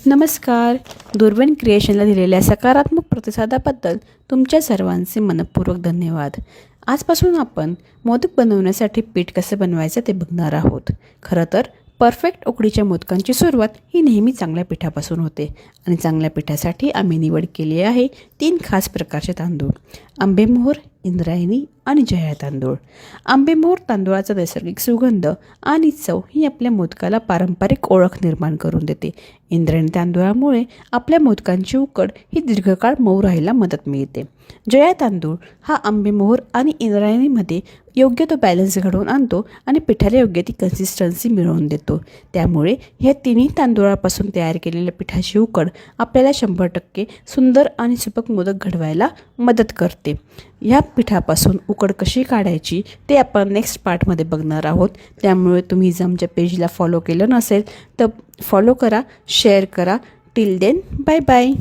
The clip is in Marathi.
नमस्कार. दुर्बीण क्रिएशनला दिलेल्या सकारात्मक प्रतिसादाबद्दल तुमच्या सर्वांचे मनपूर्वक धन्यवाद. आजपासून आपण मोदक बनवण्यासाठी पीठ कसं बनवायचं ते बघणार आहोत. खरं तर परफेक्ट उकडीच्या मोदकांची सुरुवात ही नेहमी चांगल्या पिठापासून होते आणि चांगल्या पिठासाठी आम्ही निवड केली आहे 3 खास प्रकारचे तांदूळ: आंबेमोहोर, इंद्रायणी आणि जया तांदूळ. आंबेमोहोर तांदूळाचा नैसर्गिक सुगंध आणि चव ही आपल्या मोदकाला पारंपरिक ओळख निर्माण करून देते. इंद्रायणी तांदूळामुळे आपल्या मोदकांची उकड ही दीर्घकाळ मऊ राहायला मदत मिळते. जया तांदूळ हा आंबेमोहोर आणि इंद्रायणीमध्ये योग्य तो बॅलन्स घडवून आणतो आणि पिठाला योग्य ती कन्सिस्टन्सी मिळवून देतो. त्यामुळे ह्या तिन्ही तांदूळापासून तयार केलेल्या पिठाची उकड आपल्याला 100% सुंदर आणि सुबक मोदक घडवायला मदत करते. ह्या पिठापासून उकड कशी काढायची ते आपण नेक्स्ट पार्टमध्ये बघणार आहोत. त्यामुळे तुम्ही जर आमच्या पेजला फॉलो केलं नसेल तर फॉलो करा, शेअर करा. Till then, bye bye.